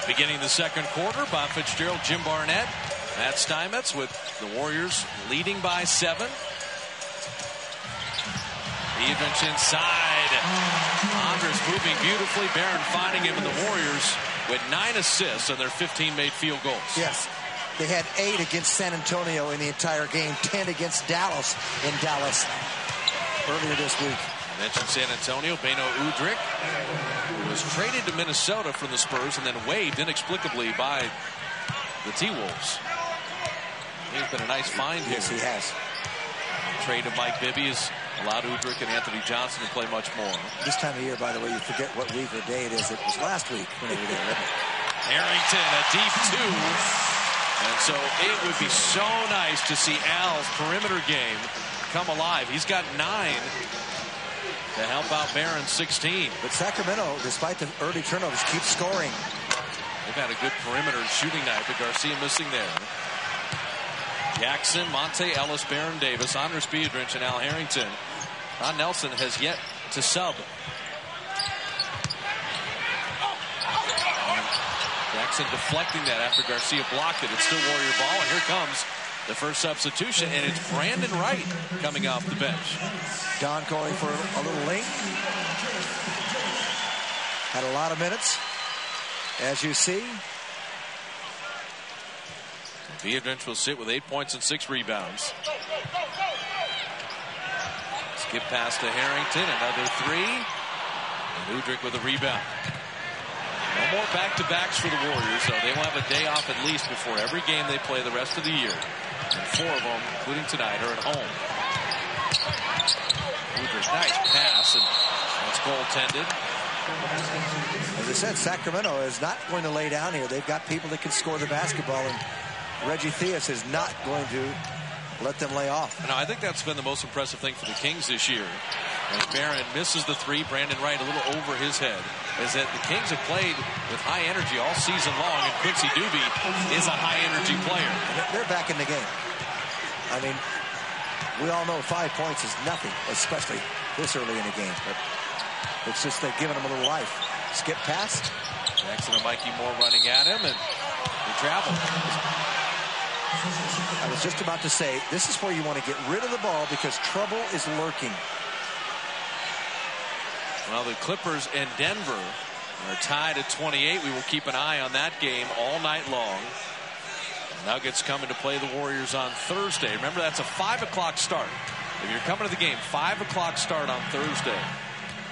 Beginning the second quarter, Bob Fitzgerald, Jim Barnett, Matt Steinmetz with the Warriors leading by 7. Evans inside. Andres moving beautifully. Barron finding him, and the Warriors with 9 assists on their 15 made field goals. Yes. They had 8 against San Antonio in the entire game, 10 against Dallas in Dallas earlier this week. I mentioned San Antonio. Beno Udrih, who was traded to Minnesota from the Spurs and then waived inexplicably by the T-Wolves. He's been a nice find here. Yes, he has. Trade of Mike Bibby has allowed Udrih and Anthony Johnson to play much more. This time of year, by the way, you forget what week or day it is. It was last week when they were there. Harrington, a deep 2. And so it would be so nice to see Al's perimeter game come alive. He's got 9 to help out Barron's 16. But Sacramento, despite the early turnovers, keeps scoring. They've had a good perimeter shooting night, but Garcia missing there. Jackson, Monte Ellis, Baron Davis, Andres Biedrins, and Al Harrington. Don Nelson has yet to sub. Jackson deflecting that after Garcia blocked it. It's still Warrior ball, and here comes the first substitution, and it's Brandon Wright coming off the bench. Don calling for a little length. Had a lot of minutes, as you see. Biedrins will sit with 8 points and 6 rebounds. Skip pass to Harrington, another 3. And Udrih with a rebound. No more back-to-backs for the Warriors, so they will have a day off at least before every game they play the rest of the year. And 4 of them, including tonight, are at home. Udrih, nice pass, and that's goaltended. As I said, Sacramento is not going to lay down here. They've got people that can score the basketball, and Reggie Theus is not going to let them lay off. No, I think that's been the most impressive thing for the Kings this year. As Barron misses the 3, Brandon Wright a little over his head, is that the Kings have played with high energy all season long, and Quincy Douby is a high-energy player. They're back in the game. I mean, we all know 5 points is nothing, especially this early in the game. But it's just they've given him a little life. Skip past. Jackson and Mikey Moore running at him, and they travel. I was just about to say, this is where you want to get rid of the ball because trouble is lurking. Well, the Clippers and Denver are tied at 28. We will keep an eye on that game all night long. Nuggets coming to play the Warriors on Thursday. Remember, that's a 5 o'clock start. If you're coming to the game, 5 o'clock start on Thursday.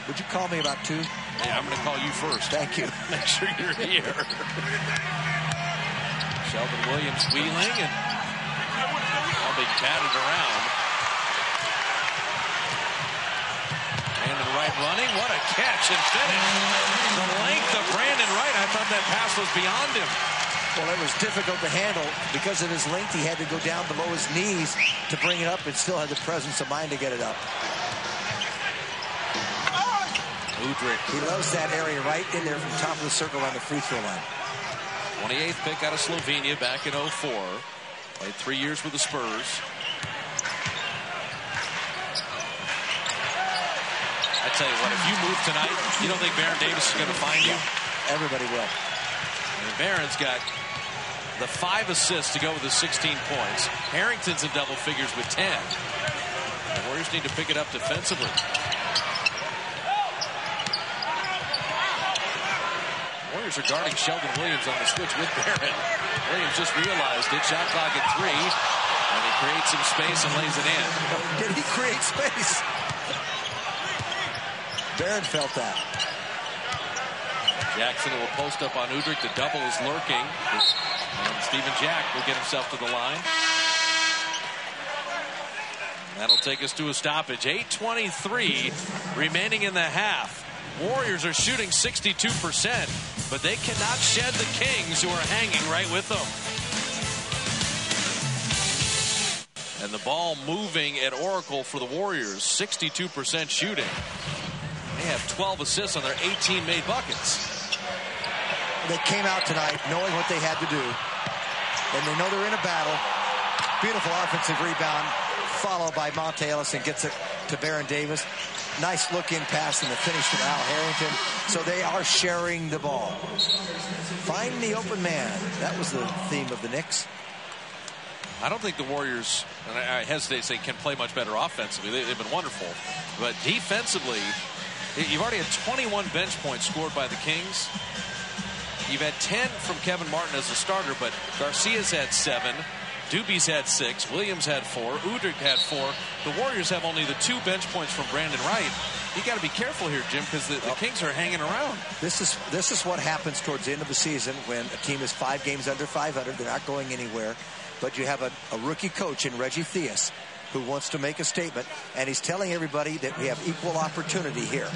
Would you call me about 2? Yeah, I'm going to call you first. Thank you. Make sure you're here. Sheldon Williams wheeling and all being batted around. Brandon Wright running. What a catch and finish. The length of Brandon Wright. I thought that pass was beyond him. Well, it was difficult to handle. Because of his length, he had to go down below his knees to bring it up and still had the presence of mind to get it up. Udrih. He loves that area right in there from top of the circle on the free throw line. 28th pick out of Slovenia back in 04. Played 3 years with the Spurs. I tell you what, if you move tonight, you don't think Baron Davis is going to find you? Everybody will. And Barron's got the 5 assists to go with the 16 points. Harrington's in double figures with 10. The Warriors need to pick it up defensively. Warriors are guarding Sheldon Williams on the switch with Barron. Williams just realized it. Shot clock at 3. And he creates some space and lays it in. Did he create space? Barron felt that. Jackson will post up on Udrih. The double is lurking. And Stephen Jack will get himself to the line. And that'll take us to a stoppage. 8:23 remaining in the half. Warriors are shooting 62%, but they cannot shed the Kings, who are hanging right with them. And the ball moving at Oracle for the Warriors, 62% shooting. They have 12 assists on their 18 made buckets. They came out tonight knowing what they had to do, and they know they're in a battle. Beautiful offensive rebound, followed by Monte Ellis, and gets it to Baron Davis. nice look-in pass and the finish from Al Harrington. So they are sharing the ball. Find the open man. That was the theme of the Knicks. I don't think the Warriors, and I hesitate to say, can play much better offensively. They've been wonderful. But defensively, you've already had 21 bench points scored by the Kings. You've had 10 from Kevin Martin as a starter, but Garcia's had 7. Doobie's had 6. Williams had 4. Udrih had 4. The Warriors have only the 2 bench points from Brandon Wright. You got to be careful here, Jim, because the Kings are hanging around. This is what happens towards the end of the season when a team is 5 games under 500. They're not going anywhere. But you have a rookie coach in Reggie Theus who wants to make a statement, and he's telling everybody that we have equal opportunity here.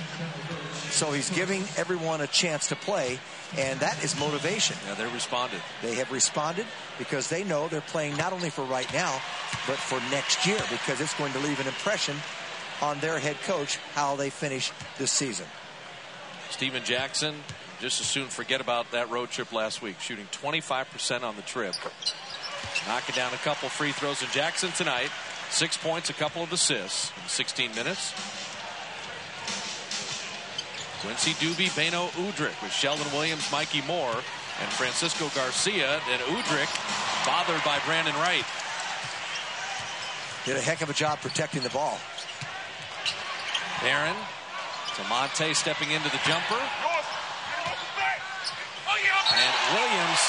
So he's giving everyone a chance to play, and that is motivation. Yeah, they responded. They have responded because they know they're playing not only for right now, but for next year, because it's going to leave an impression on their head coach how they finish this season. Steven Jackson, just as soon forget about that road trip last week, shooting 25% on the trip. Knocking down a couple free throws. And Jackson tonight, 6 points, a couple of assists in 16 minutes. Quincy Doobie, Beno Udrih with Sheldon Williams, Mikey Moore, and Francisco Garcia. And Udrih bothered by Brandon Wright. Did a heck of a job protecting the ball. Aaron to Monte stepping into the jumper. And Williams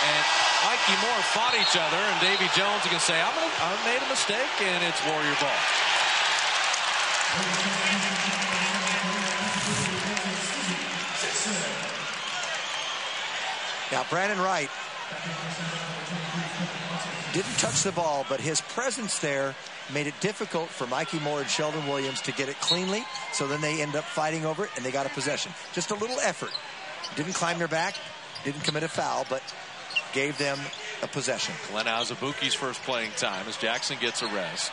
and Mikey Moore fought each other, and Davy Jones can say, I made a mistake, and it's Warrior ball. Now, Brandon Wright didn't touch the ball, but his presence there made it difficult for Mikey Moore and Sheldon Williams to get it cleanly, so then they end up fighting over it, and they got a possession. Just a little effort. Didn't climb their back, didn't commit a foul, but gave them a possession. Glenn Azubuike's first playing time as Jackson gets a rest.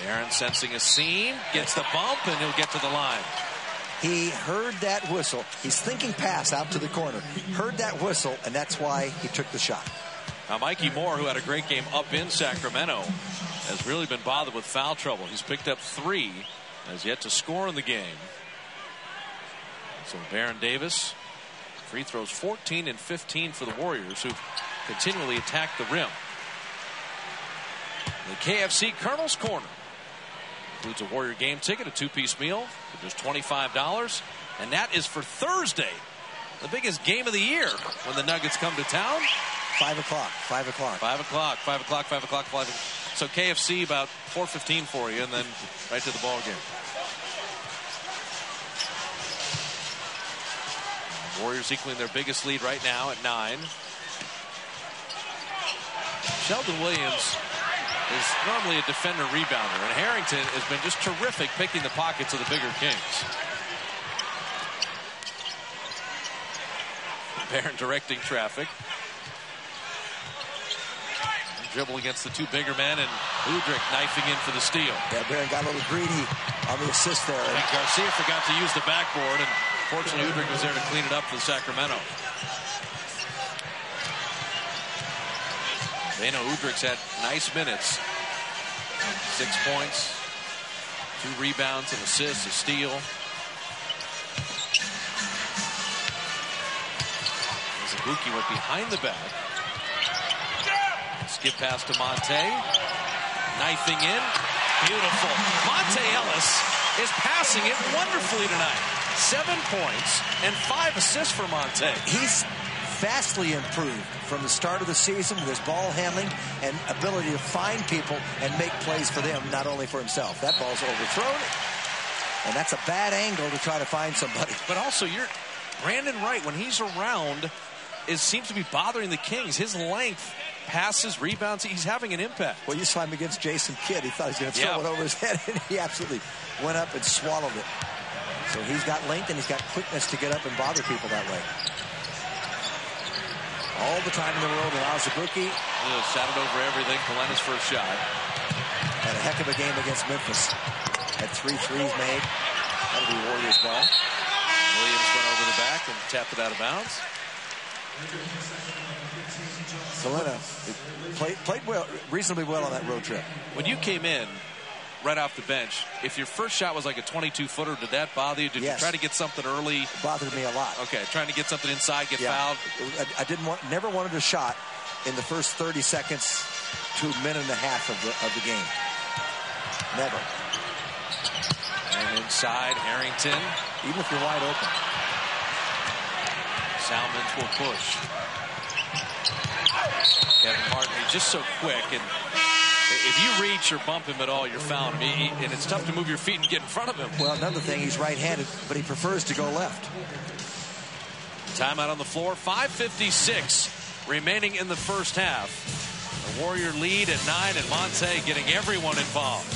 Aaron sensing a seam, gets the bump, and he'll get to the line. He heard that whistle. He's thinking pass out to the corner. Heard that whistle, and that's why he took the shot. Now, Mikey Moore, who had a great game up in Sacramento, has really been bothered with foul trouble. He's picked up 3, has yet to score in the game. So Baron Davis, free throws 14 and 15 for the Warriors, who continually attack the rim. The KFC Colonel's Corner includes a Warrior game ticket, a 2-piece meal for just $25. And that is for Thursday, the biggest game of the year when the Nuggets come to town. 5 o'clock, 5 o'clock. 5 o'clock, 5 o'clock, 5 o'clock, 5 o'clock. So KFC about 4:15 for you, and then right to the ball game. Warriors equaling their biggest lead right now at 9. Sheldon Williams is normally a defender rebounder, and Harrington has been just terrific picking the pockets of the bigger Kings. Barron directing traffic. Dribble against the 2 bigger men, and Udrih knifing in for the steal. Yeah, Barron got a little greedy on the assist there. And Garcia forgot to use the backboard, and fortunately Udrih was there to clean it up for Sacramento. Beno Udrich's had nice minutes. 6 points, 2 rebounds, an assist, a steal. Azubuike went behind the back. Skip pass to Monte. Knifing in. Beautiful. Monte Ellis is passing it wonderfully tonight. 7 points and 5 assists for Monte. He's vastly improved from the start of the season with his ball handling and ability to find people and make plays for them, not only for himself. That ball's overthrown, and that's a bad angle to try to find somebody. But also, Brandon Wright, when he's around, seems to be bothering the Kings. His length, passes, rebounds, he's having an impact. Well, you saw him against Jason Kidd. He thought he was going to throw it over his head, and he absolutely went up and swallowed it. So he's got length and he's got quickness to get up and bother people that way. All the time in the world with Azubuike. Shot it over everything. Kalena's first shot. Had a heck of a game against Memphis. Had 3 threes made. That'll be Warriors ball. Williams went over the back and tapped it out of bounds. Kalena played well, reasonably well on that road trip. When you came in, right off the bench. If your first shot was like a 22-footer, did that bother you? Did you try to get something early? It bothered me a lot. Okay, trying to get something inside, get fouled. I never wanted a shot in the first 30 seconds to a minute and a half of the game. Never. And inside, Harrington. Even if you're wide open. Salmons will push. Kevin Martin, he's just so quick, and if you reach or bump him at all, you're fouling him. And it's tough to move your feet and get in front of him. Well, another thing, he's right-handed, but he prefers to go left. Timeout on the floor. 5:56 remaining in the first half. The Warrior lead at 9, and Monte getting everyone involved.